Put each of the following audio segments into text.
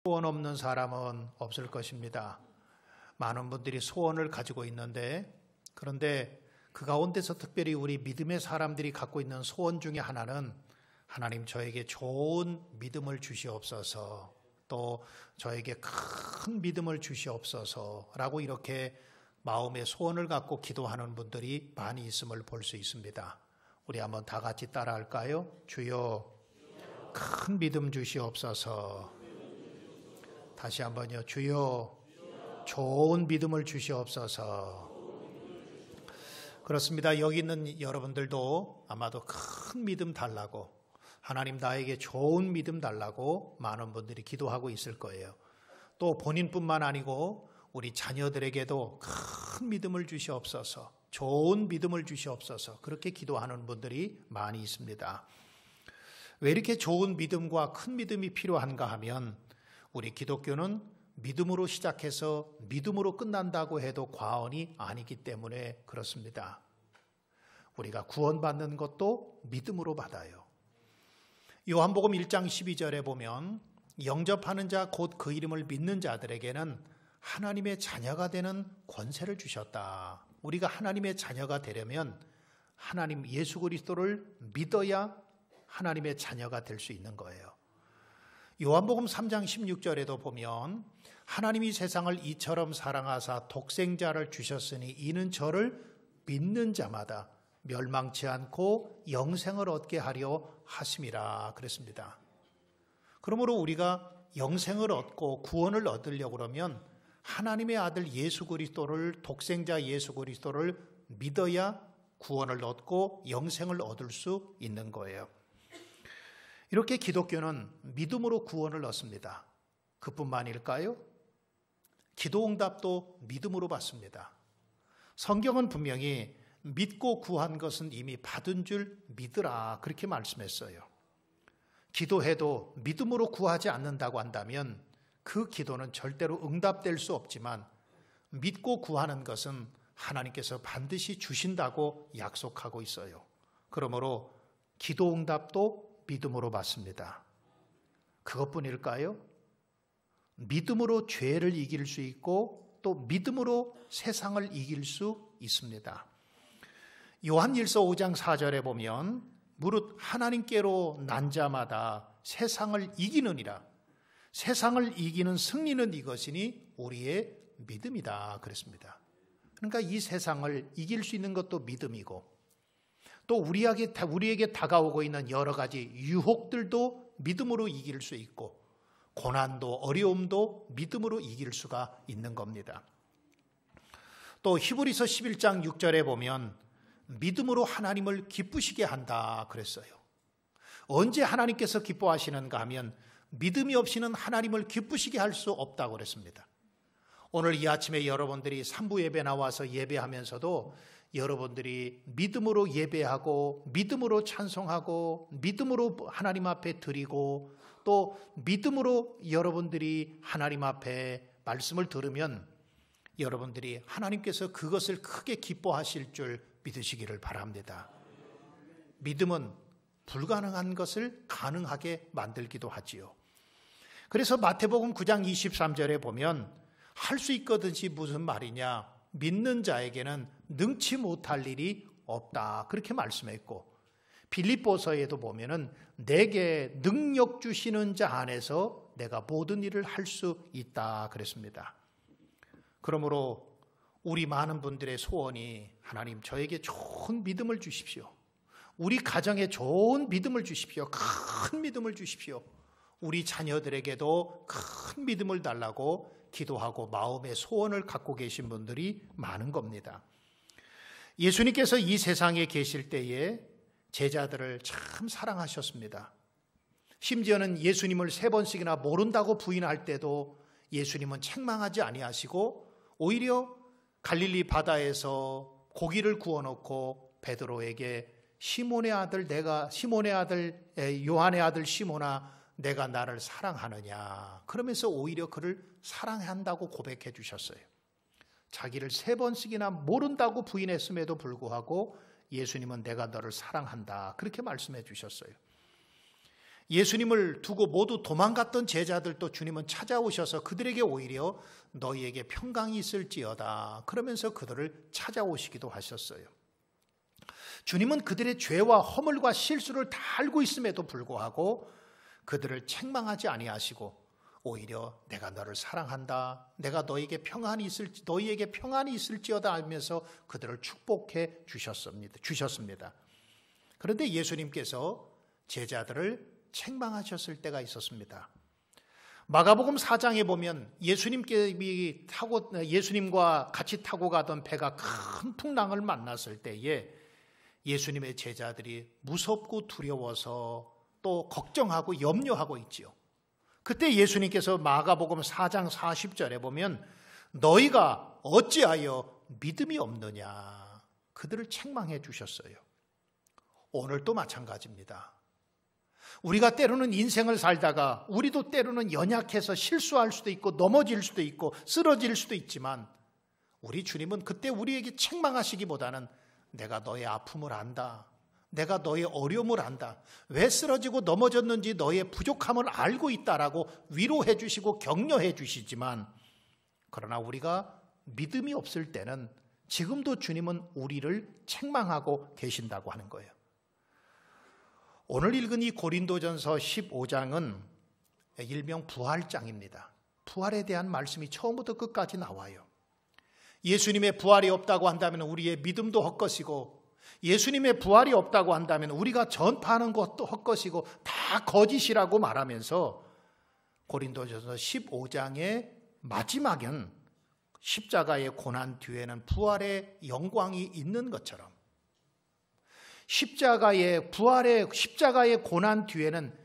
소원 없는 사람은 없을 것입니다. 많은 분들이 소원을 가지고 있는데, 그런데 그 가운데서 특별히 우리 믿음의 사람들이 갖고 있는 소원 중에 하나는 하나님 저에게 좋은 믿음을 주시옵소서, 또 저에게 큰 믿음을 주시옵소서 라고 이렇게 마음의 소원을 갖고 기도하는 분들이 많이 있음을 볼 수 있습니다. 우리 한번 다 같이 따라할까요? 주여 큰 믿음 주시옵소서. 다시 한번요. 주여 좋은 믿음을 주시옵소서. 그렇습니다. 여기 있는 여러분들도 아마도 큰 믿음 달라고, 하나님 나에게 좋은 믿음 달라고 많은 분들이 기도하고 있을 거예요. 또 본인뿐만 아니고 우리 자녀들에게도 큰 믿음을 주시옵소서, 좋은 믿음을 주시옵소서, 그렇게 기도하는 분들이 많이 있습니다. 왜 이렇게 좋은 믿음과 큰 믿음이 필요한가 하면, 우리 기독교는 믿음으로 시작해서 믿음으로 끝난다고 해도 과언이 아니기 때문에 그렇습니다. 우리가 구원받는 것도 믿음으로 받아요. 요한복음 1장 12절에 보면 영접하는 자 곧 그 이름을 믿는 자들에게는 하나님의 자녀가 되는 권세를 주셨다. 우리가 하나님의 자녀가 되려면 하나님 예수 그리스도를 믿어야 하나님의 자녀가 될 수 있는 거예요. 요한복음 3장 16절에도 보면 하나님이 세상을 이처럼 사랑하사 독생자를 주셨으니 이는 저를 믿는 자마다 멸망치 않고 영생을 얻게 하려 하심이라 그랬습니다. 그러므로 우리가 영생을 얻고 구원을 얻으려고 그러면 하나님의 아들 예수 그리스도를, 독생자 예수 그리스도를 믿어야 구원을 얻고 영생을 얻을 수 있는 거예요. 이렇게 기독교는 믿음으로 구원을 얻습니다. 그뿐만일까요? 기도응답도 믿음으로 받습니다. 성경은 분명히 믿고 구한 것은 이미 받은 줄 믿으라 그렇게 말씀했어요. 기도해도 믿음으로 구하지 않는다고 한다면 그 기도는 절대로 응답될 수 없지만, 믿고 구하는 것은 하나님께서 반드시 주신다고 약속하고 있어요. 그러므로 기도응답도 믿음으로 받습니다. 그것뿐일까요? 믿음으로 죄를 이길 수 있고 또 믿음으로 세상을 이길 수 있습니다. 요한일서 5장 4절에 보면 무릇 하나님께로 난 자마다 세상을 이기느니라. 세상을 이기는 승리는 이것이니 우리의 믿음이다 그랬습니다. 그러니까 이 세상을 이길 수 있는 것도 믿음이고, 또 우리에게 다가오고 있는 여러 가지 유혹들도 믿음으로 이길 수 있고, 고난도 어려움도 믿음으로 이길 수가 있는 겁니다. 또 히브리서 11장 6절에 보면 믿음으로 하나님을 기쁘시게 한다 그랬어요. 언제 하나님께서 기뻐하시는가 하면 믿음이 없이는 하나님을 기쁘시게 할 수 없다고 그랬습니다. 오늘 이 아침에 여러분들이 3부 예배 나와서 예배하면서도 여러분들이 믿음으로 예배하고 믿음으로 찬송하고 믿음으로 하나님 앞에 드리고 또 믿음으로 여러분들이 하나님 앞에 말씀을 들으면 여러분들이 하나님께서 그것을 크게 기뻐하실 줄 믿으시기를 바랍니다. 믿음은 불가능한 것을 가능하게 만들기도 하지요. 그래서 마태복음 9장 23절에 보면 할 수 있거든지 무슨 말이냐, 믿는 자에게는 능치 못할 일이 없다 그렇게 말씀했고, 빌립보서에도 보면은 내게 능력 주시는 자 안에서 내가 모든 일을 할 수 있다 그랬습니다. 그러므로 우리 많은 분들의 소원이 하나님 저에게 좋은 믿음을 주십시오. 우리 가정에 좋은 믿음을 주십시오. 큰 믿음을 주십시오. 우리 자녀들에게도 큰 믿음을 달라고 기도하고 마음의 소원을 갖고 계신 분들이 많은 겁니다. 예수님께서 이 세상에 계실 때에 제자들을 참 사랑하셨습니다. 심지어는 예수님을 3번씩이나 모른다고 부인할 때도 예수님은 책망하지 아니하시고 오히려 갈릴리 바다에서 고기를 구워놓고 베드로에게 시몬의 아들 요한의 아들 시몬아 내가 나를 사랑하느냐, 그러면서 오히려 그를 사랑한다고 고백해 주셨어요. 자기를 3번씩이나 모른다고 부인했음에도 불구하고 예수님은 내가 너를 사랑한다 그렇게 말씀해 주셨어요. 예수님을 두고 모두 도망갔던 제자들도 주님은 찾아오셔서 그들에게 오히려 너희에게 평강이 있을지어다 그러면서 그들을 찾아오시기도 하셨어요. 주님은 그들의 죄와 허물과 실수를 다 알고 있음에도 불구하고 그들을 책망하지 아니하시고 오히려 내가 너를 사랑한다, 내가 너희에게 평안이 있을지어다 하면서 그들을 축복해 주셨습니다. 그런데 예수님께서 제자들을 책망하셨을 때가 있었습니다. 마가복음 4장에 보면 예수님과 같이 타고 가던 배가 큰 풍랑을 만났을 때에 예수님의 제자들이 무섭고 두려워서 또 걱정하고 염려하고 있지요. 그때 예수님께서 마가복음 4장 40절에 보면 너희가 어찌하여 믿음이 없느냐 그들을 책망해 주셨어요. 오늘도 마찬가지입니다. 우리가 때로는 인생을 살다가 우리도 때로는 연약해서 실수할 수도 있고 넘어질 수도 있고 쓰러질 수도 있지만 우리 주님은 그때 우리에게 책망하시기보다는 내가 너의 아픔을 안다. 내가 너의 어려움을 안다. 왜 쓰러지고 넘어졌는지 너의 부족함을 알고 있다라고 위로해 주시고 격려해 주시지만 그러나 우리가 믿음이 없을 때는 지금도 주님은 우리를 책망하고 계신다고 하는 거예요. 오늘 읽은 이 고린도전서 15장은 일명 부활장입니다. 부활에 대한 말씀이 처음부터 끝까지 나와요. 예수님의 부활이 없다고 한다면 우리의 믿음도 헛것이고 예수님의 부활이 없다고 한다면 우리가 전파하는 것도 헛것이고 다 거짓이라고 말하면서 고린도전서 15장의 마지막은 십자가의 고난 뒤에는 부활의 영광이 있는 것처럼 십자가의 고난 뒤에는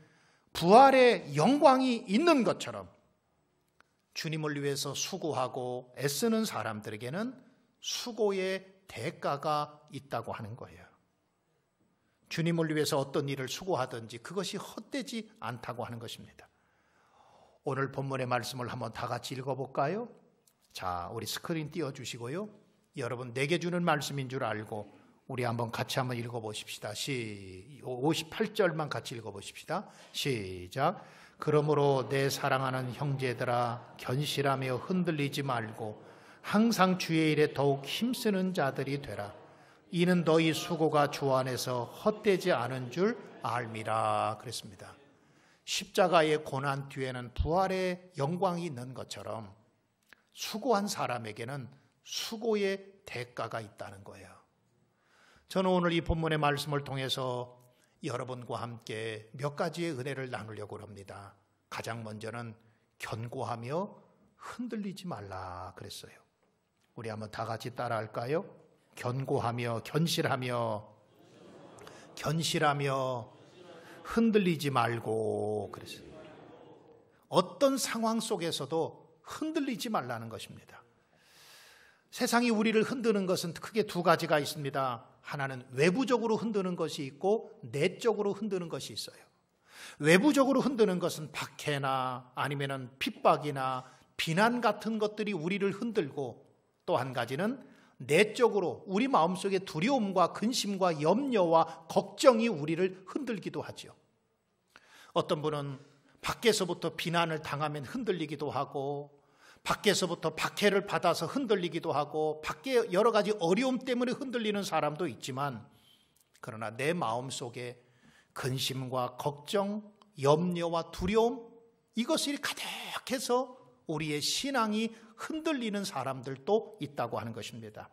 부활의 영광이 있는 것처럼 주님을 위해서 수고하고 애쓰는 사람들에게는 수고의 대가가 있다고 하는 거예요. 주님을 위해서 어떤 일을 수고하든지 그것이 헛되지 않다고 하는 것입니다. 오늘 본문의 말씀을 한번 다 같이 읽어볼까요? 자, 우리 스크린 띄워주시고요. 여러분 내게 주는 말씀인 줄 알고 우리 같이 한번 읽어보십시다. 58절만 같이 읽어보십시다. 시작. 그러므로 내 사랑하는 형제들아 견실하며 흔들리지 말고 항상 주의 일에 더욱 힘쓰는 자들이 되라. 이는 너희 수고가 주 안에서 헛되지 않은 줄 알미라 그랬습니다. 십자가의 고난 뒤에는 부활의 영광이 있는 것처럼 수고한 사람에게는 수고의 대가가 있다는 거예요. 저는 오늘 이 본문의 말씀을 통해서 여러분과 함께 몇 가지의 은혜를 나누려고 합니다. 가장 먼저는 견고하며 흔들리지 말라 그랬어요. 우리 한번 다 같이 따라할까요? 견고하며 견실하며 흔들리지 말고 그랬어요. 어떤 상황 속에서도 흔들리지 말라는 것입니다. 세상이 우리를 흔드는 것은 크게 두 가지가 있습니다. 하나는 외부적으로 흔드는 것이 있고 내적으로 흔드는 것이 있어요. 외부적으로 흔드는 것은 박해나 아니면은 핍박이나 비난 같은 것들이 우리를 흔들고 또 한 가지는 내적으로 우리 마음속에 두려움과 근심과 염려와 걱정이 우리를 흔들기도 하죠. 어떤 분은 밖에서부터 비난을 당하면 흔들리기도 하고 밖에서부터 박해를 받아서 흔들리기도 하고 밖에 여러 가지 어려움 때문에 흔들리는 사람도 있지만 그러나 내 마음속에 근심과 걱정, 염려와 두려움 이것이 가득해서 우리의 신앙이 흔들리는 사람들도 있다고 하는 것입니다.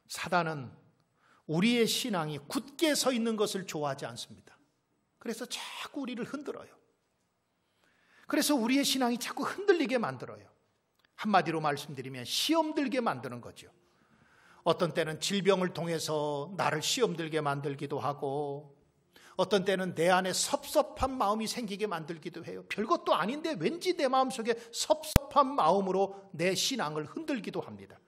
사단은 우리의 신앙이 굳게 서 있는 것을 좋아하지 않습니다. 그래서 자꾸 우리를 흔들어요. 그래서 우리의 신앙이 자꾸 흔들리게 만들어요. 한마디로 말씀드리면 시험 들게 만드는 거죠. 어떤 때는 질병을 통해서 나를 시험 들게 만들기도 하고 어떤 때는 내 안에 섭섭한 마음이 생기게 만들기도 해요. 별것도 아닌데 왠지 내 마음속에 섭섭한 마음으로 내 신앙을 흔들기도 합니다.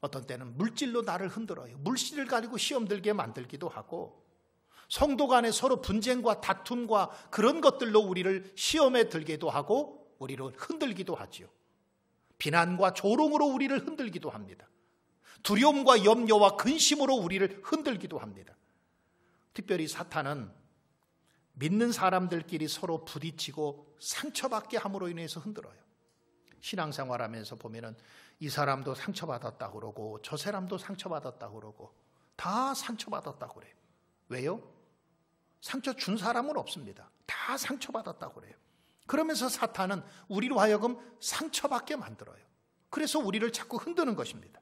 어떤 때는 물질로 나를 흔들어요. 물질을 가지고 시험 들게 만들기도 하고 성도 간에 서로 분쟁과 다툼과 그런 것들로 우리를 시험에 들기도 하고 우리를 흔들기도 하지요. 비난과 조롱으로 우리를 흔들기도 합니다. 두려움과 염려와 근심으로 우리를 흔들기도 합니다. 특별히 사탄은 믿는 사람들끼리 서로 부딪히고 상처받게 함으로 인해서 흔들어요. 신앙생활하면서 보면은 이 사람도 상처받았다고 그러고 저 사람도 상처받았다고 그러고 다 상처받았다고 그래요. 왜요? 상처 준 사람은 없습니다. 다 상처받았다고 그래요. 그러면서 사탄은 우리로 하여금 상처받게 만들어요. 그래서 우리를 자꾸 흔드는 것입니다.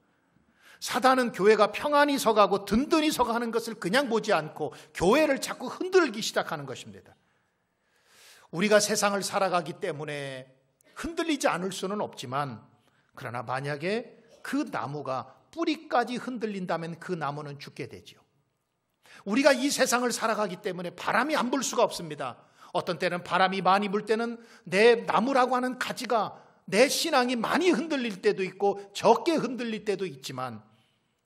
사단은 교회가 평안히 서가고 든든히 서가는 것을 그냥 보지 않고 교회를 자꾸 흔들기 시작하는 것입니다. 우리가 세상을 살아가기 때문에 흔들리지 않을 수는 없지만, 그러나 만약에 그 나무가 뿌리까지 흔들린다면 그 나무는 죽게 되지요. 우리가 이 세상을 살아가기 때문에 바람이 안 불 수가 없습니다. 어떤 때는 바람이 많이 불 때는 내 나무라고 하는 가지가, 내 신앙이 많이 흔들릴 때도 있고 적게 흔들릴 때도 있지만,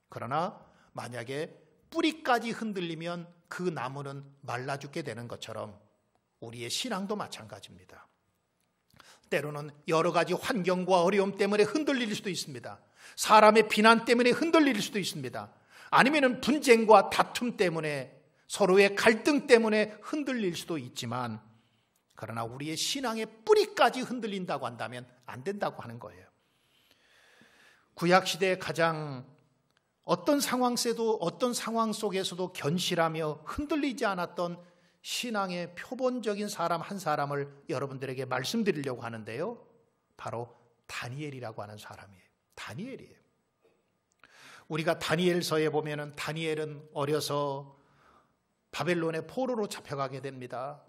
그러나 만약에 뿌리까지 흔들리면 그 나무는 말라 죽게 되는 것처럼 우리의 신앙도 마찬가지입니다. 때로는 여러 가지 환경과 어려움 때문에 흔들릴 수도 있습니다. 사람의 비난 때문에 흔들릴 수도 있습니다. 아니면 분쟁과 다툼 때문에, 서로의 갈등 때문에 흔들릴 수도 있지만, 그러나 우리의 신앙의 뿌리까지 흔들린다고 한다면 안 된다고 하는 거예요. 구약시대에 가장 어떤 상황 속에서도 견실하며 흔들리지 않았던 신앙의 표본적인 사람 한 사람을 여러분들에게 말씀드리려고 하는데요. 바로 다니엘이라고 하는 사람이에요. 다니엘이에요. 우리가 다니엘서에 보면은 다니엘은 어려서 바벨론의 포로로 잡혀가게 됩니다.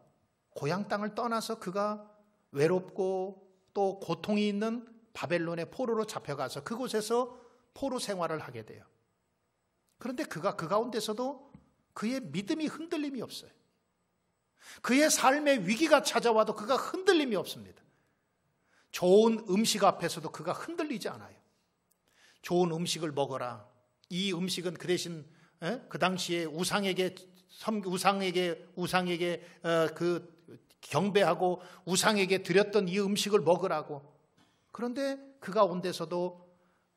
고향 땅을 떠나서 그가 외롭고 또 고통이 있는 바벨론의 포로로 잡혀가서 그곳에서 포로 생활을 하게 돼요. 그런데 그가 그 가운데서도 그의 믿음이 흔들림이 없어요. 그의 삶의 위기가 찾아와도 그가 흔들림이 없습니다. 좋은 음식 앞에서도 그가 흔들리지 않아요. 좋은 음식을 먹어라. 이 음식은 그 대신 그 당시에 우상에게 경배하고 우상에게 드렸던 이 음식을 먹으라고. 그런데 그 가운데서도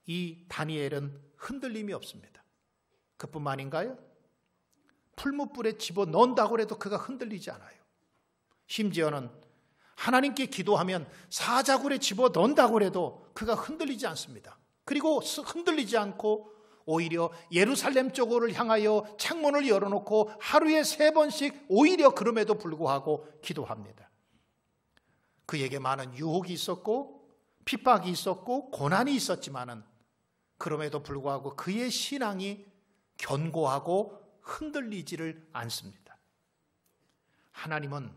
이 다니엘은 흔들림이 없습니다. 그뿐만인가요? 풀무불에 집어넣는다고 해도 그가 흔들리지 않아요. 심지어는 하나님께 기도하면 사자굴에 집어넣는다고 해도 그가 흔들리지 않습니다. 그리고 흔들리지 않고 오히려 예루살렘 쪽으로 향하여 창문을 열어놓고 하루에 3번씩 오히려 그럼에도 불구하고 기도합니다. 그에게 많은 유혹이 있었고 핍박이 있었고 고난이 있었지만은 그럼에도 불구하고 그의 신앙이 견고하고 흔들리지를 않습니다. 하나님은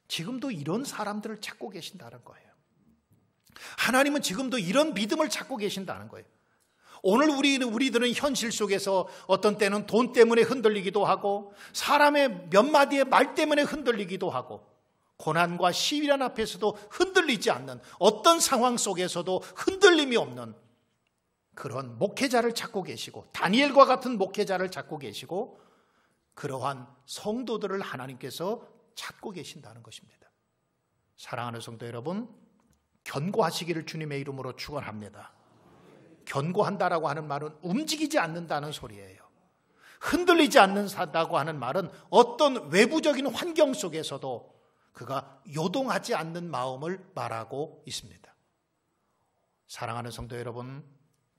지금도 이런 사람들을 찾고 계신다는 거예요. 하나님은 지금도 이런 믿음을 찾고 계신다는 거예요. 오늘 우리들은 현실 속에서 어떤 때는 돈 때문에 흔들리기도 하고 사람의 몇 마디의 말 때문에 흔들리기도 하고 고난과 시련 앞에서도 흔들리지 않는, 어떤 상황 속에서도 흔들림이 없는 그런 목회자를 찾고 계시고 다니엘과 같은 목회자를 찾고 계시고 그러한 성도들을 하나님께서 찾고 계신다는 것입니다. 사랑하는 성도 여러분, 견고하시기를 주님의 이름으로 축원합니다. 견고한다라고 하는 말은 움직이지 않는다는 소리예요. 흔들리지 않는다고 하는 말은 어떤 외부적인 환경 속에서도 그가 요동하지 않는 마음을 말하고 있습니다. 사랑하는 성도 여러분,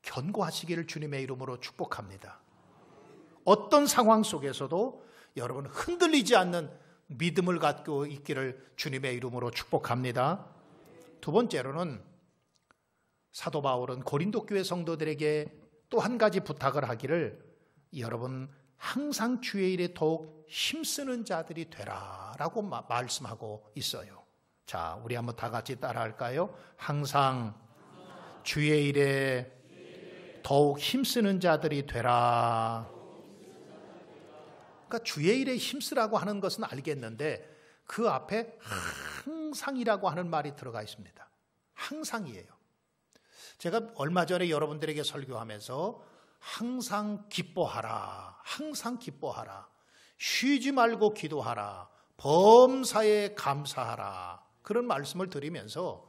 견고하시기를 주님의 이름으로 축복합니다. 어떤 상황 속에서도 여러분 흔들리지 않는 믿음을 갖고 있기를 주님의 이름으로 축복합니다. 두 번째로는 사도 바울은 고린도 교회 성도들에게 또 한 가지 부탁을 하기를, 여러분 항상 주의 일에 더욱 힘쓰는 자들이 되라라고 말씀하고 있어요. 자, 우리 한번 다 같이 따라할까요? 항상 주의 일에 더욱 힘쓰는 자들이 되라. 그러니까 주의 일에 힘쓰라고 하는 것은 알겠는데 그 앞에 항상이라고 하는 말이 들어가 있습니다. 항상이에요. 제가 얼마 전에 여러분들에게 설교하면서 항상 기뻐하라, 항상 기뻐하라, 쉬지 말고 기도하라, 범사에 감사하라, 그런 말씀을 드리면서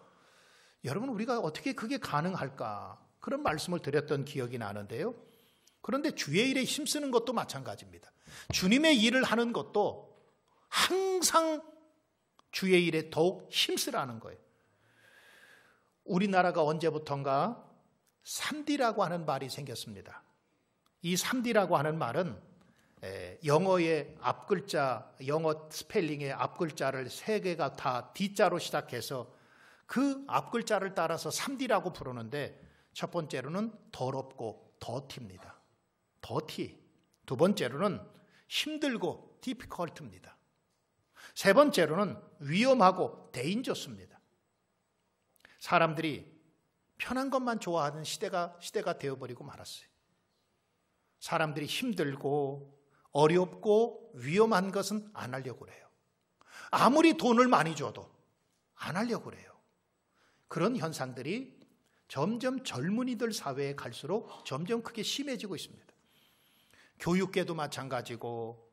여러분 우리가 어떻게 그게 가능할까, 그런 말씀을 드렸던 기억이 나는데요. 그런데 주의 일에 힘쓰는 것도 마찬가지입니다. 주님의 일을 하는 것도 항상 주의 일에 더욱 힘쓰라는 거예요. 우리나라가 언제부턴가 3D라고 하는 말이 생겼습니다. 이 3D라고 하는 말은 영어의 앞글자, 영어 스펠링의 앞글자를 3개가 다 D자로 시작해서 그 앞글자를 따라서 3D라고 부르는데, 첫 번째로는 더럽고 더티입니다. 더티. 두 번째로는 힘들고 difficult입니다. 세 번째로는 위험하고 dangerous입니다. 사람들이 편한 것만 좋아하는 시대가 되어버리고 말았어요. 사람들이 힘들고 어렵고 위험한 것은 안 하려고 그래요. 아무리 돈을 많이 줘도 안 하려고 그래요. 그런 현상들이 점점 젊은이들 사회에 갈수록 점점 크게 심해지고 있습니다. 교육계도 마찬가지고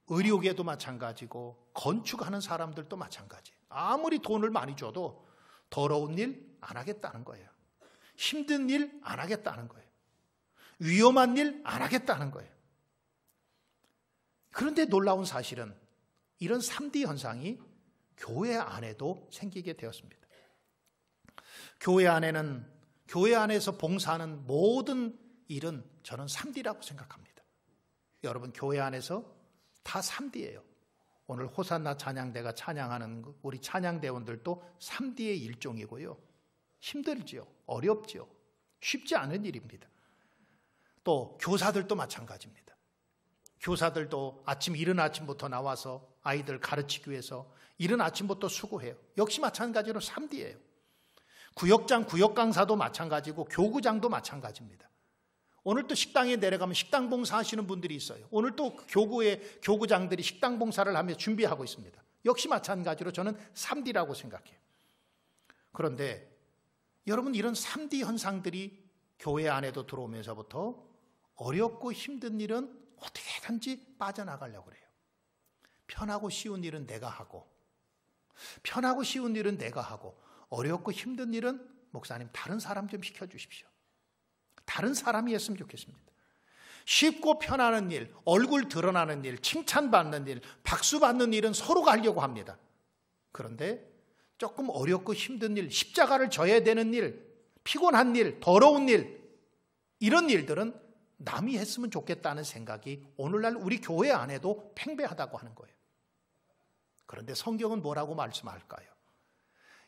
의료계도 마찬가지고 건축하는 사람들도 마찬가지. 아무리 돈을 많이 줘도 더러운 일 안 하겠다는 거예요. 힘든 일 안 하겠다는 거예요. 위험한 일 안 하겠다는 거예요. 그런데 놀라운 사실은 이런 3D 현상이 교회 안에도 생기게 되었습니다. 교회 안에서 봉사하는 모든 일은 저는 3D라고 생각합니다. 여러분, 교회 안에서 다 3D예요. 오늘 호산나 찬양대가 찬양하는 우리 찬양대원들도 3D의 일종이고요. 힘들지요. 어렵지요. 쉽지 않은 일입니다. 또 교사들도 마찬가지입니다. 교사들도 이른 아침부터 나와서 아이들 가르치기 위해서 이른 아침부터 수고해요. 역시 마찬가지로 3D예요. 구역장, 구역강사도 마찬가지고 교구장도 마찬가지입니다. 오늘 또 식당에 내려가면 식당 봉사하시는 분들이 있어요. 오늘 또 교구장들이 식당 봉사를 하며 준비하고 있습니다. 역시 마찬가지로 저는 3D라고 생각해요. 그런데 여러분, 이런 3D 현상들이 교회 안에도 들어오면서부터 어렵고 힘든 일은 어떻게든지 빠져나가려고 그래요. 편하고 쉬운 일은 내가 하고, 어렵고 힘든 일은 목사님 다른 사람 좀 시켜주십시오. 다른 사람이 했으면 좋겠습니다. 쉽고 편안한 일, 얼굴 드러나는 일, 칭찬받는 일, 박수 받는 일은 서로가 하려고 합니다. 그런데 조금 어렵고 힘든 일, 십자가를 져야 되는 일, 피곤한 일, 더러운 일, 이런 일들은 남이 했으면 좋겠다는 생각이 오늘날 우리 교회 안에도 팽배하다고 하는 거예요. 그런데 성경은 뭐라고 말씀할까요?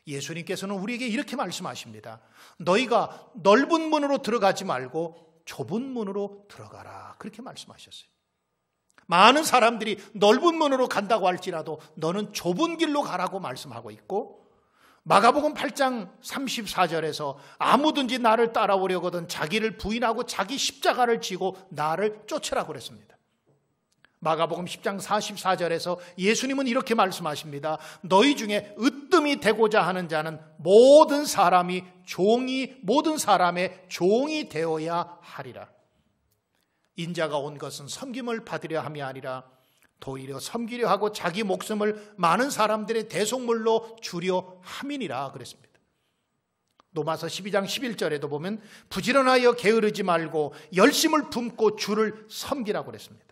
예수님께서는 우리에게 이렇게 말씀하십니다. 너희가 넓은 문으로 들어가지 말고 좁은 문으로 들어가라. 그렇게 말씀하셨어요. 많은 사람들이 넓은 문으로 간다고 할지라도 너는 좁은 길로 가라고 말씀하고 있고, 마가복음 8장 34절에서 아무든지 나를 따라오려거든 자기를 부인하고 자기 십자가를 지고 나를 쫓으라고 그랬습니다. 마가복음 10장 44절에서 예수님은 이렇게 말씀하십니다. 너희 중에 으뜸이 되고자 하는 자는 모든 사람의 종이 되어야 하리라. 인자가 온 것은 섬김을 받으려 함이 아니라 도리어 섬기려 하고 자기 목숨을 많은 사람들의 대속물로 주려 함이니라 그랬습니다. 로마서 12장 11절에도 보면 부지런하여 게으르지 말고 열심을 품고 주를 섬기라고 그랬습니다.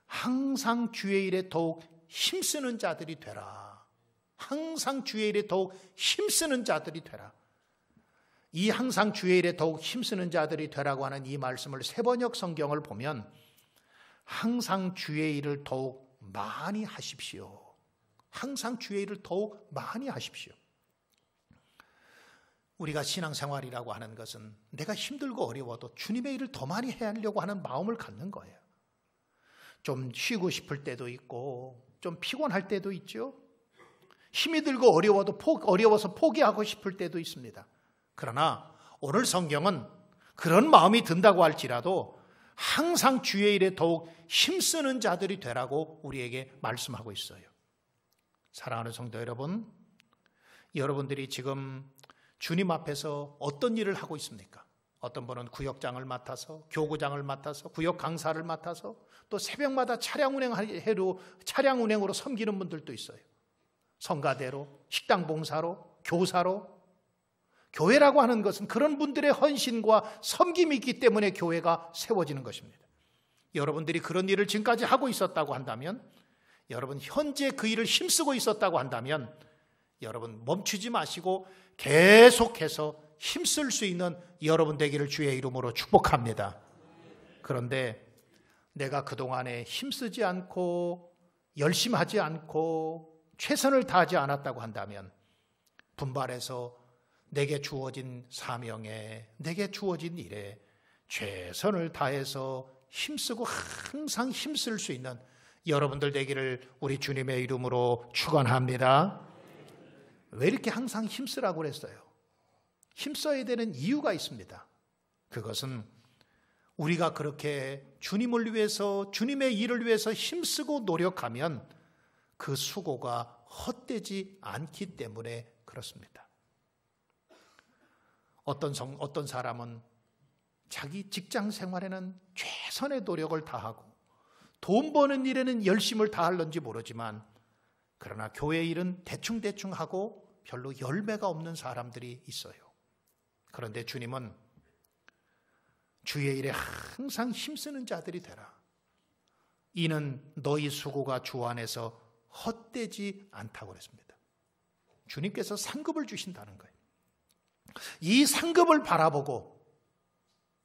항상 주의 일에 더욱 힘쓰는 자들이 되라. 항상 주의 일에 더욱 힘쓰는 자들이 되라. 이 항상 주의 일에 더욱 힘쓰는 자들이 되라고 하는 이 말씀을 세번역 성경을 보면 항상 주의 일을 더욱 많이 하십시오. 항상 주의 일을 더욱 많이 하십시오. 우리가 신앙생활이라고 하는 것은 내가 힘들고 어려워도 주님의 일을 더 많이 해야 하려고 하는 마음을 갖는 거예요. 좀 쉬고 싶을 때도 있고 좀 피곤할 때도 있죠. 힘이 들고 어려워서 포기하고 싶을 때도 있습니다. 그러나 오늘 성경은 그런 마음이 든다고 할지라도 항상 주의 일에 더욱 힘쓰는 자들이 되라고 우리에게 말씀하고 있어요. 사랑하는 성도 여러분, 여러분들이 지금 주님 앞에서 어떤 일을 하고 있습니까? 어떤 분은 구역장을 맡아서, 교구장을 맡아서, 구역 강사를 맡아서, 또 새벽마다 차량 운행으로 섬기는 분들도 있어요. 성가대로, 식당 봉사로, 교사로. 교회라고 하는 것은 그런 분들의 헌신과 섬김이 있기 때문에 교회가 세워지는 것입니다. 여러분들이 그런 일을 지금까지 하고 있었다고 한다면 여러분 현재 그 일을 힘쓰고 있었다고 한다면 여러분 멈추지 마시고 계속해서 힘쓸 수 있는 여러분 되기를 주의 이름으로 축복합니다. 그런데 내가 그동안에 힘쓰지 않고 열심히 하지 않고 최선을 다하지 않았다고 한다면 분발해서 내게 주어진 사명에, 내게 주어진 일에 최선을 다해서 힘쓰고 항상 힘쓸 수 있는 여러분들 되기를 우리 주님의 이름으로 축원합니다. 왜 이렇게 항상 힘쓰라고 그랬어요? 힘써야 되는 이유가 있습니다. 그것은 우리가 그렇게 주님을 위해서, 주님의 일을 위해서 힘쓰고 노력하면 그 수고가 헛되지 않기 때문에 그렇습니다. 어떤 사람은 자기 직장 생활에는 최선의 노력을 다하고 돈 버는 일에는 열심을 다하는지 모르지만 그러나 교회 일은 대충대충 하고 별로 열매가 없는 사람들이 있어요. 그런데 주님은 주의 일에 항상 힘쓰는 자들이 되라. 이는 너희 수고가 주 안에서 헛되지 않다고 그랬습니다. 주님께서 상급을 주신다는 거예요. 이 상급을 바라보고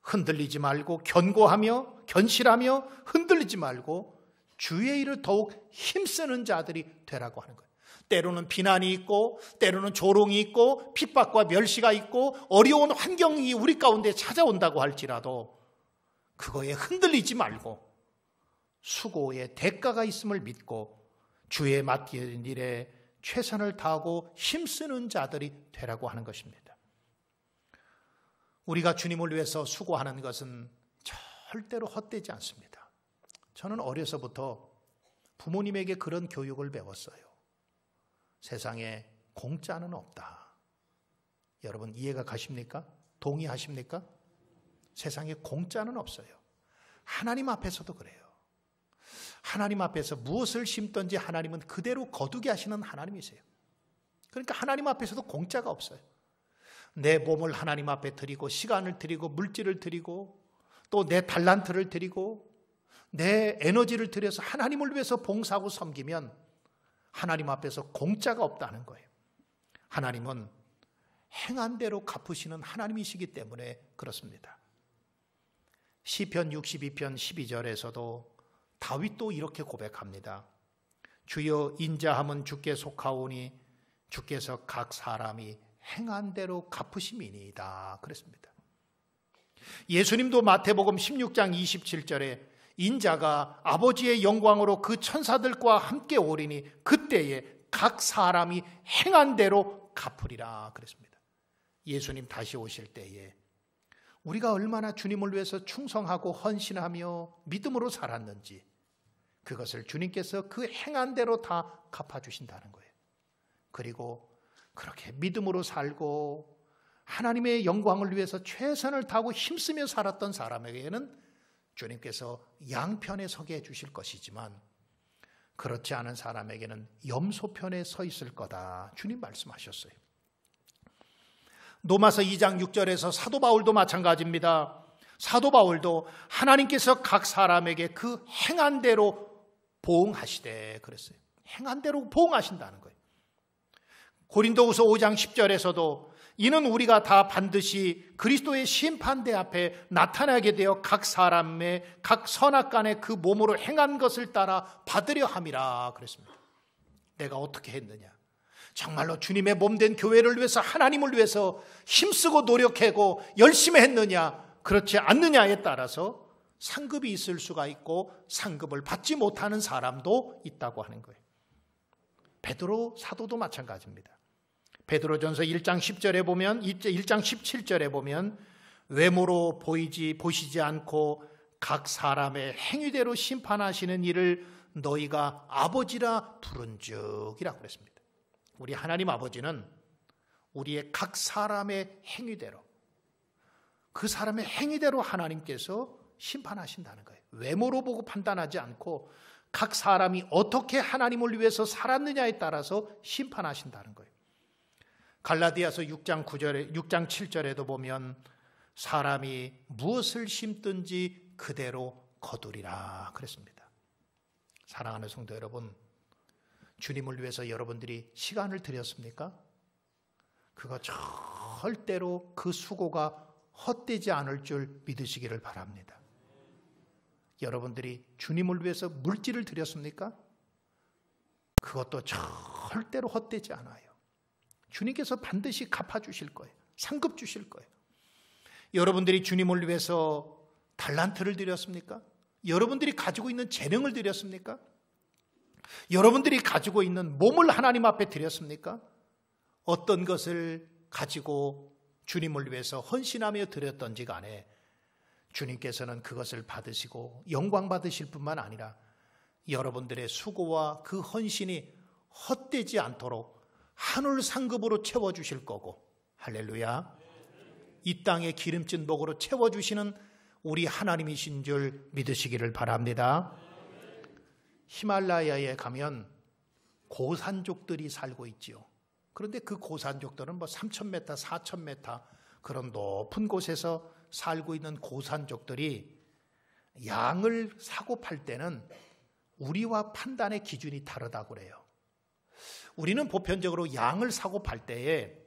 흔들리지 말고 견고하며 견실하며 흔들리지 말고 주의 일을 더욱 힘쓰는 자들이 되라고 하는 거예요. 때로는 비난이 있고 때로는 조롱이 있고 핍박과 멸시가 있고 어려운 환경이 우리 가운데 찾아온다고 할지라도 그거에 흔들리지 말고 수고의 대가가 있음을 믿고 주의 맡긴 일에 최선을 다하고 힘쓰는 자들이 되라고 하는 것입니다. 우리가 주님을 위해서 수고하는 것은 절대로 헛되지 않습니다. 저는 어려서부터 부모님에게 그런 교육을 배웠어요. 세상에 공짜는 없다. 여러분 이해가 가십니까? 동의하십니까? 세상에 공짜는 없어요. 하나님 앞에서도 그래요. 하나님 앞에서 무엇을 심든지 하나님은 그대로 거두게 하시는 하나님이세요. 그러니까 하나님 앞에서도 공짜가 없어요. 내 몸을 하나님 앞에 드리고 시간을 드리고 물질을 드리고 또 내 달란트를 드리고 내 에너지를 들여서 하나님을 위해서 봉사하고 섬기면 하나님 앞에서 공짜가 없다는 거예요. 하나님은 행한 대로 갚으시는 하나님이시기 때문에 그렇습니다. 시편 62편 12절에서도 다윗도 이렇게 고백합니다. 주여 인자함은 주께 속하오니 주께서 각 사람이 행한 대로 갚으심이니이다. 그랬습니다. 예수님도 마태복음 16장 27절에 인자가 아버지의 영광으로 그 천사들과 함께 오리니 그때에 각 사람이 행한 대로 갚으리라 그랬습니다. 예수님 다시 오실 때에 우리가 얼마나 주님을 위해서 충성하고 헌신하며 믿음으로 살았는지 그것을 주님께서 그 행한 대로 다 갚아주신다는 거예요. 그리고 그렇게 믿음으로 살고 하나님의 영광을 위해서 최선을 다하고 힘쓰며 살았던 사람에게는 주님께서 양편에 서게 해주실 것이지만 그렇지 않은 사람에게는 염소편에 서 있을 거다. 주님 말씀하셨어요. 로마서 2장 6절에서 사도 바울도 마찬가지입니다. 사도 바울도 하나님께서 각 사람에게 그 행한 대로 보응하시되 그랬어요. 행한 대로 보응하신다는 거예요. 고린도후서 5장 10절에서도 이는 우리가 다 반드시 그리스도의 심판대 앞에 나타나게 되어 각 사람의 각 선악간에 그 몸으로 행한 것을 따라 받으려 함이라 그랬습니다. 내가 어떻게 했느냐? 정말로 주님의 몸된 교회를 위해서 하나님을 위해서 힘쓰고 노력하고 열심히 했느냐? 그렇지 않느냐에 따라서 상급이 있을 수가 있고 상급을 받지 못하는 사람도 있다고 하는 거예요. 베드로 사도도 마찬가지입니다. 베드로전서 1장 10절에 보면 1장 17절에 보면 외모로 보시지 않고 각 사람의 행위대로 심판하시는 일을 너희가 아버지라 부른즉이라고 그랬습니다. 우리 하나님 아버지는 우리의 각 사람의 행위대로 그 사람의 행위대로 하나님께서 심판하신다는 거예요. 외모로 보고 판단하지 않고 각 사람이 어떻게 하나님을 위해서 살았느냐에 따라서 심판하신다는 거예요. 갈라디아서 6장 7절에도 보면 사람이 무엇을 심든지 그대로 거두리라 그랬습니다. 사랑하는 성도 여러분, 주님을 위해서 여러분들이 시간을 들였습니까? 그거 절대로 그 수고가 헛되지 않을 줄 믿으시기를 바랍니다. 여러분들이 주님을 위해서 물질을 드렸습니까? 그것도 절대로 헛되지 않아요. 주님께서 반드시 갚아주실 거예요. 상급 주실 거예요. 여러분들이 주님을 위해서 달란트를 드렸습니까? 여러분들이 가지고 있는 재능을 드렸습니까? 여러분들이 가지고 있는 몸을 하나님 앞에 드렸습니까? 어떤 것을 가지고 주님을 위해서 헌신하며 드렸던지 간에 주님께서는 그것을 받으시고 영광 받으실 뿐만 아니라 여러분들의 수고와 그 헌신이 헛되지 않도록 하늘 상급으로 채워주실 거고, 할렐루야, 이 땅의 기름진 복으로 채워주시는 우리 하나님이신 줄 믿으시기를 바랍니다. 히말라야에 가면 고산족들이 살고 있지요. 그런데 그 고산족들은 3,000m, 4,000m 그런 높은 곳에서 살고 있는 고산족들이 양을 사고 팔 때는 우리와 판단의 기준이 다르다고 그래요. 우리는 보편적으로 양을 사고 팔 때에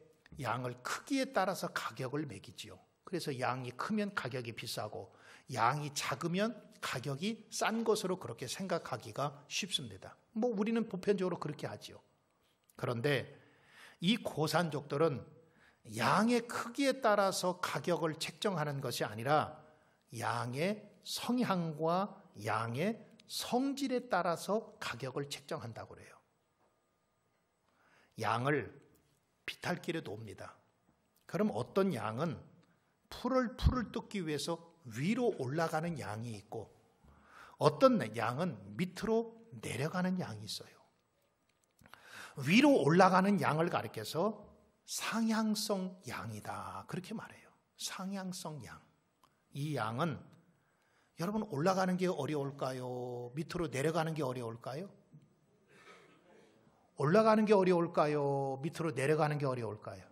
양을 크기에 따라서 가격을 매기지요. 그래서 양이 크면 가격이 비싸고 양이 작으면 가격이 싼 것으로 그렇게 생각하기가 쉽습니다. 우리는 보편적으로 그렇게 하지요. 그런데 이 고산족들은 양의 크기에 따라서 가격을 책정하는 것이 아니라 양의 성향과 양의 성질에 따라서 가격을 책정한다고 그래요. 양을 비탈길에 놓습니다. 그럼 어떤 양은 풀을 뜯기 위해서 위로 올라가는 양이 있고 어떤 양은 밑으로 내려가는 양이 있어요. 위로 올라가는 양을 가리켜서 상향성 양이다, 그렇게 말해요. 상향성 양. 이 양은 여러분 올라가는 게 어려울까요? 밑으로 내려가는 게 어려울까요? 올라가는 게 어려울까요? 밑으로 내려가는 게 어려울까요?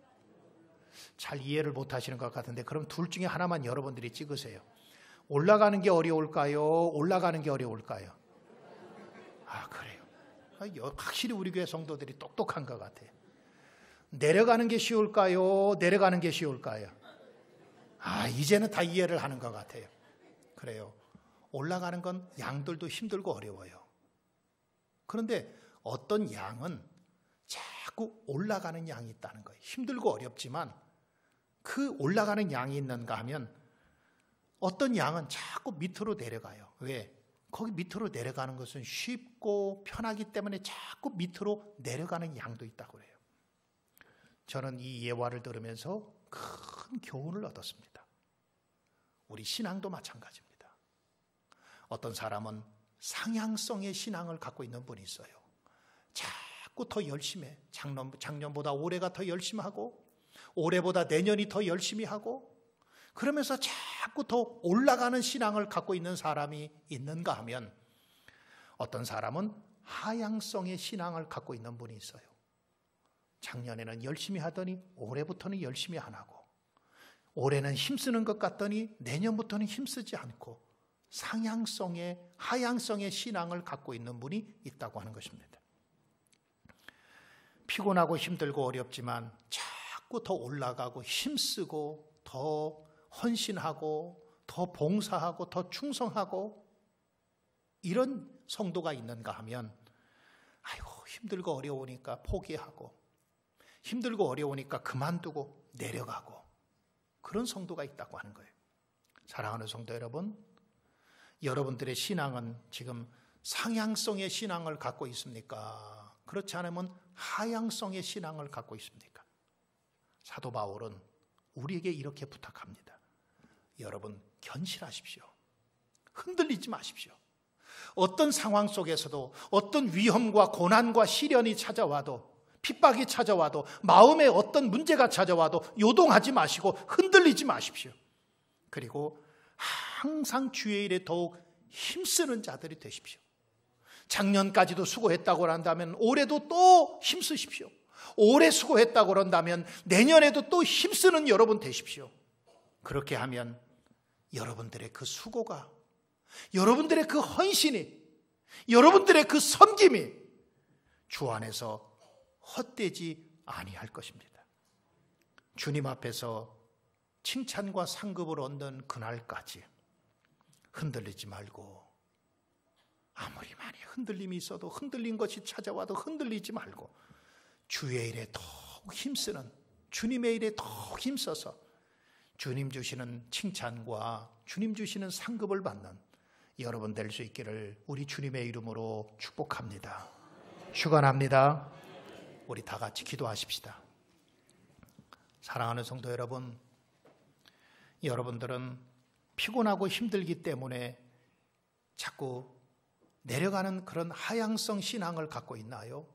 잘 이해를 못 하시는 것 같은데 그럼 둘 중에 하나만 여러분들이 찍으세요. 올라가는 게 어려울까요? 올라가는 게 어려울까요? 아, 그래요. 확실히 우리 교회 성도들이 똑똑한 것 같아요. 내려가는 게 쉬울까요? 내려가는 게 쉬울까요? 아, 이제는 다 이해를 하는 것 같아요. 그래요. 올라가는 건 양들도 힘들고 어려워요. 그런데 어떤 양은 자꾸 올라가는 양이 있다는 거예요. 힘들고 어렵지만 그 올라가는 양이 있는가 하면 어떤 양은 자꾸 밑으로 내려가요. 왜? 거기 밑으로 내려가는 것은 쉽고 편하기 때문에 자꾸 밑으로 내려가는 양도 있다고 그래요. 저는 이 예화를 들으면서 큰 교훈을 얻었습니다. 우리 신앙도 마찬가지입니다. 어떤 사람은 상향성의 신앙을 갖고 있는 분이 있어요. 자꾸 더 열심히 해. 작년보다 올해가 더 열심히 하고 올해보다 내년이 더 열심히 하고 그러면서 자꾸 더 올라가는 신앙을 갖고 있는 사람이 있는가 하면 어떤 사람은 하향성의 신앙을 갖고 있는 분이 있어요. 작년에는 열심히 하더니 올해부터는 열심히 안 하고 올해는 힘쓰는 것 같더니 내년부터는 힘쓰지 않고 상향성의 하향성의 신앙을 갖고 있는 분이 있다고 하는 것입니다. 피곤하고 힘들고 어렵지만 자꾸 더 올라가고 힘쓰고 더 헌신하고 더 봉사하고 더 충성하고 이런 성도가 있는가 하면 아이고 힘들고 어려우니까 포기하고 힘들고 어려우니까 그만두고 내려가고 그런 성도가 있다고 하는 거예요. 사랑하는 성도 여러분, 여러분들의 신앙은 지금 상향성의 신앙을 갖고 있습니까? 그렇지 않으면 하향성의 신앙을 갖고 있습니까? 사도 바울은 우리에게 이렇게 부탁합니다. 여러분 견실하십시오. 흔들리지 마십시오. 어떤 상황 속에서도 어떤 위험과 고난과 시련이 찾아와도 핍박이 찾아와도 마음에 어떤 문제가 찾아와도 요동하지 마시고 흔들리지 마십시오. 그리고 항상 주의 일에 더욱 힘쓰는 자들이 되십시오. 작년까지도 수고했다고 한다면 올해도 또 힘쓰십시오. 올해 수고했다고 한다면 내년에도 또 힘쓰는 여러분 되십시오. 그렇게 하면 여러분들의 그 수고가, 여러분들의 그 헌신이, 여러분들의 그 섬김이 주 안에서 헛되지 아니할 것입니다. 주님 앞에서 칭찬과 상급을 얻는 그날까지 흔들리지 말고, 아무리 많이 흔들림이 있어도, 흔들린 것이 찾아와도 흔들리지 말고 주의 일에 더욱 힘쓰는, 주님의 일에 더욱 힘써서 주님 주시는 칭찬과 주님 주시는 상급을 받는 여러분 될 수 있기를 우리 주님의 이름으로 축복합니다. 축원합니다. 우리 다 같이 기도하십시다. 사랑하는 성도 여러분, 여러분들은 피곤하고 힘들기 때문에 자꾸 내려가는 그런 하향성 신앙을 갖고 있나요?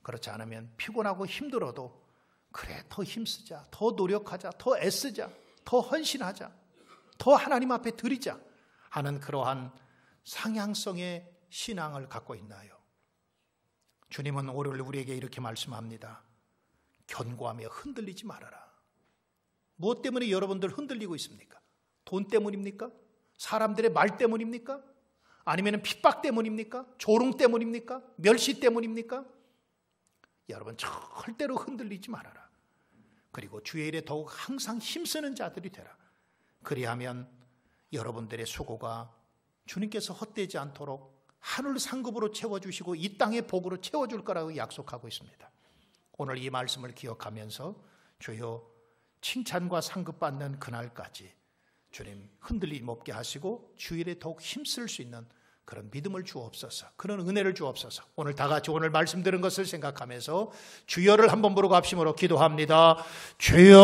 그렇지 않으면 피곤하고 힘들어도 그래, 더 힘쓰자, 더 노력하자, 더 애쓰자, 더 헌신하자, 더 하나님 앞에 드리자 하는 그러한 상향성의 신앙을 갖고 있나요? 주님은 오늘 우리에게 이렇게 말씀합니다. 견고하며 흔들리지 말아라. 무엇 때문에 여러분들 흔들리고 있습니까? 돈 때문입니까? 사람들의 말 때문입니까? 아니면 핍박 때문입니까? 조롱 때문입니까? 멸시 때문입니까? 여러분 절대로 흔들리지 말아라. 그리고 주의 일에 더욱 항상 힘쓰는 자들이 되라. 그리하면 여러분들의 수고가 주님께서 헛되지 않도록 하늘 상급으로 채워주시고 이 땅의 복으로 채워줄 거라고 약속하고 있습니다. 오늘 이 말씀을 기억하면서 주여 칭찬과 상급 받는 그날까지 주님 흔들림 없게 하시고 주의 일에 더욱 힘쓸 수 있는 그런 믿음을 주옵소서, 그런 은혜를 주옵소서. 오늘 다 같이 오늘 말씀 들은 것을 생각하면서 주여를 한번 부르고 합심으로 기도합니다. 주여.